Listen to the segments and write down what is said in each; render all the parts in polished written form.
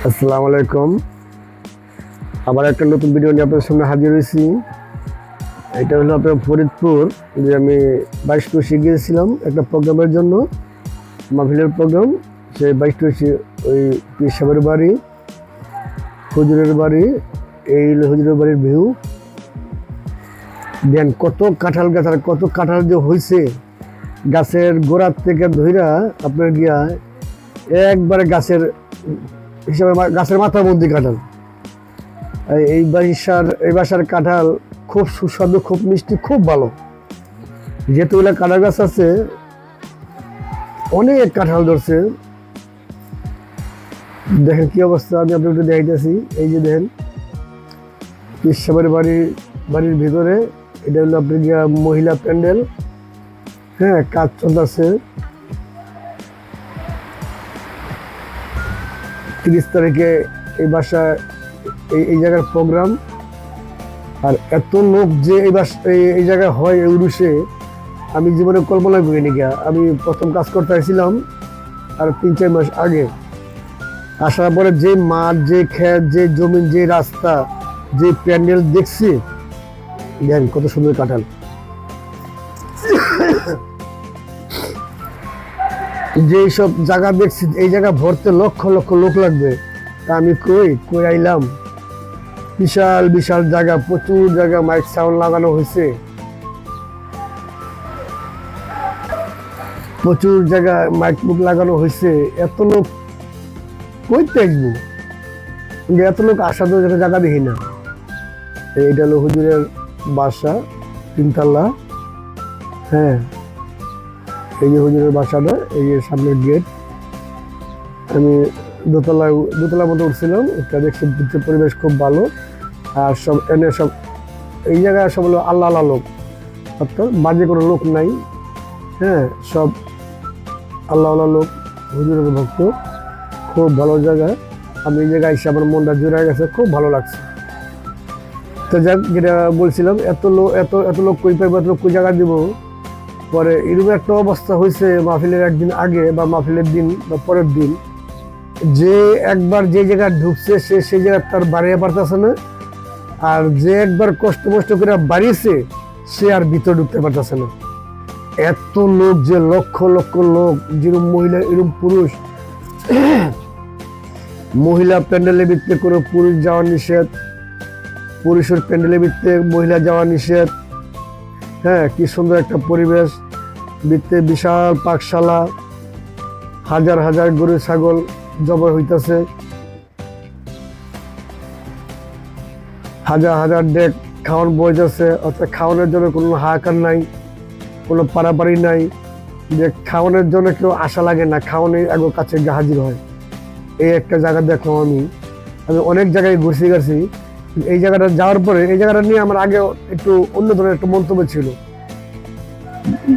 আসসালামু আলাইকুম। আবার একটা নতুন ভিডিও নিয়ে আপনাদের সামনে হাজির হয়েছি। এটা হলো আপনার ফরিদপুর, যে আমি 22-24 গিয়েছিলাম একটা প্রোগ্রামের জন্য, মাহফিলের প্রোগ্রাম। সেই 22-24 ওই পীর সাহেবের বাড়ি, হুজুরের বাড়ি, এই হলো হুজুরের বাড়ির ভিউ। দেন কত কাঁঠাল গাছ আর কত কাঁঠাল যে হয়েছে, গাছের গোড়ার থেকে ধইরা আপনার গিয়া একবারে গাছের হিসাবে গাছের মাথার মধ্যে কাঁঠাল। এই বাসার কাঁঠাল খুব সুস্বাদু, খুব মিষ্টি, খুব ভালো। যেহেতুগুলো কাঁঠাল গাছ আছে, অনেক কাঁঠাল ধরছে। দেখেন কি অবস্থা, আমি আপনাকে দেখাইতেছি। এই যে দেখেন পীর সাহেবের বাড়ির ভিতরে, এটা হলো আপনার গিয়া মহিলা প্যান্ডেল। হ্যাঁ, কাজ চলতেছে। 30 তারিখে এই বাসায় এই জায়গার প্রোগ্রাম। আর এত লোক যে এই জায়গায় হয়, এই উরুষে, আমি জীবনে কল্পনা করিনি গিয়া। আমি প্রথম কাজ করতে আসছিলাম আর 3-4 মাস আগে। আসার পরে যে মাঠ, যে ক্ষেত, যে জমি, যে রাস্তা, যে প্যান্ডেল দেখছি, দেখেন কত সুন্দর কাঁঠাল। যে সব জায়গা দেখছি, এই জায়গা ভরতে লক্ষ লক্ষ লোক লাগবে। তা আমি কই আইলাম। বিশাল বিশাল জায়গা, প্রচুর জায়গা, মাইক সাউন্ড লাগানো হয়েছে, প্রচুর জায়গা মাইক মুখ লাগানো হয়েছে। এত লোক কইতে আসবো, কিন্তু এত লোক আসার তো জায়গা দেখি না। এইটা হলো হুজুরের বাসা, 3 তলা। হ্যাঁ, এই যে হুজুরের বাসাটা, এই যে সামনের গেট। আমি দোতলার মতো উঠছিলাম, এটা দেখছি পরিবেশ খুব ভালো। আর সব এনে সব এই জায়গায় সব হলো আল্লাহ আল্লাহ লোক, অর্থাৎ বাজে কোনো লোক নাই। হ্যাঁ, সব আল্লাহ আল্লাহ লোক, হুজুরের ভক্ত। খুব ভালো জায়গা। আমি এই জায়গায় এসে আমার মনটা জুড়ে গেছে, খুব ভালো লাগছে। তো যাক, যেটা বলছিলাম, এত লোক কই পাইব, এত লোক কই জায়গা দিব। পরে এরকম একটা অবস্থা হয়েছে মাহফিলের একদিন আগে বা মাহফিলের দিন বা পরের দিন, যে একবার যে জায়গায় ঢুকছে সে সেই জায়গায় তার বাড়িয়ে পারতেছে না। আর যে একবার কষ্ট করে বাড়িয়েছে, সে আর ভিতরে ঢুকতে পারতেছে না। এত লোক, যে লক্ষ লক্ষ লোক, যেরকম মহিলা এরকম পুরুষ। মহিলা প্যান্ডেলের ভিতরে কোনো পুরুষ যাওয়া নিষেধ, পুরুষের প্যান্ডেলের ভিতরে মহিলা যাওয়া নিষেধ। হ্যাঁ, কি সুন্দর একটা পরিবেশ। ভিতরে বিশাল পাকশালা, হাজার হাজার গরু ছাগল জবাই হইতেছে, হাজার হাজার ডেক খাওয়ান বইতেছে। অর্থাৎ খাওয়ানোর জন্য কোনো হাহাকার নাই, কোনো পারাপারি নাই, যে খাওয়ানোর জন্য কেউ আশা লাগে না, খাওয়ানোর আগে কাছে হাজির হয়। এই একটা জায়গা দেখলাম আমি। অনেক জায়গায় ঘুরছি গেছি, এই জায়গাটা যাওয়ার পরে এই জায়গাটা নিয়ে আমার আগে একটু অন্য ধরনের একটা মন্তব্য ছিল।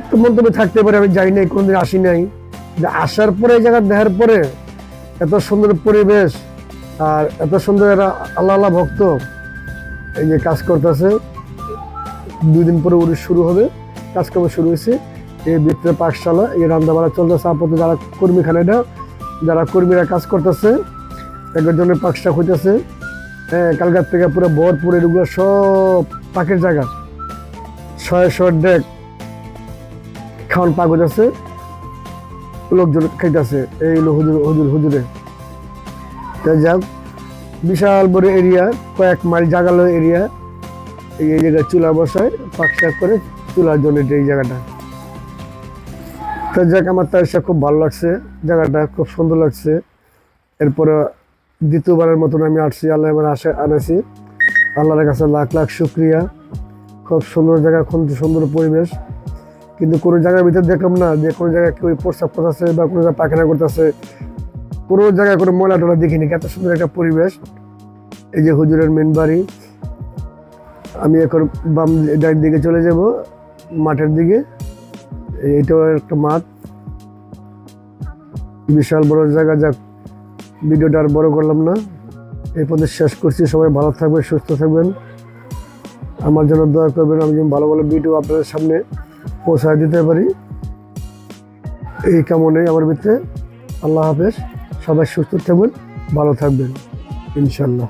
তো মন্তব্য থাকতে পারে, আমি যাই নাই, কোনোদিন আসি নাই। যে আসার পরে এই জায়গা দেখার পরে এত সুন্দর পরিবেশ, আর এত সুন্দর এরা আল্লাহ আল্লাহ ভক্ত। এই যে কাজ করতেছে, 2 দিন পরে শুরু হবে, কাজকর্ম শুরু হয়েছে। এই ভিতরে পাকশালা, এই রান্নাবাড়া চলতেছে আপাতত। যারা কর্মীখানেটা, যারা কর্মীরা কাজ করতেছে, একজনের পাকশাক হইতেছে। হ্যাঁ, কালকার থেকে পুরো ভরপুর, এগুলো সব পাকের জায়গা। 600 ডেক খাওয়ান পাক হইতেছে, লোকজন খাইতেছে। এই হলো হুজুরে। তাই যাক, বিশাল বড় এরিয়া, কয়েক মাইল জাগালো এরিয়া। এই জায়গায় চুলা বসায়, পাকশাক করে চুলার জন্য এই জায়গাটা। তাই যাক, আমার তার খুব ভালো লাগছে, জায়গাটা খুব সুন্দর লাগছে। এরপরে দ্বিতীয়বারের মতন আমি আসছি, আল্লাহ আমার আনেছি। আল্লাহর কাছে লাখ লাখ শুক্রিয়া। খুব সুন্দর জায়গা, খুব সুন্দর পরিবেশ। কিন্তু কোনো জায়গার ভিতরে দেখলাম না যে কোনো জায়গায় কেউ প্রস্রাব করতেছে বা কোনো জায়গায় পায়খানা করতেছে, কোনো জায়গায় কোনো ময়লা টলা দেখিনি। এত সুন্দর একটা পরিবেশ। এই যে হুজুরের মেন বাড়ি। আমি এখন বাম ডান দিকে চলে যাব, মাঠের দিকে। এইটাও একটা মাঠ, বিশাল বড় জায়গা। যাক, ভিডিওটা আর বড় করলাম না, এই পর্যন্ত শেষ করছি। সবাই ভালো থাকবেন, সুস্থ থাকবেন, আমার জন্য দোয়া করবেন। আমি যেন ভালো ভালো ভিডিও আপনাদের সামনে পৌঁছায় দিতে পারি, এই কামনাই আমার ভিতরে। আল্লাহ হাফেজ। সবাই সুস্থ থাকবেন, ভালো থাকবেন ইনশাল্লাহ।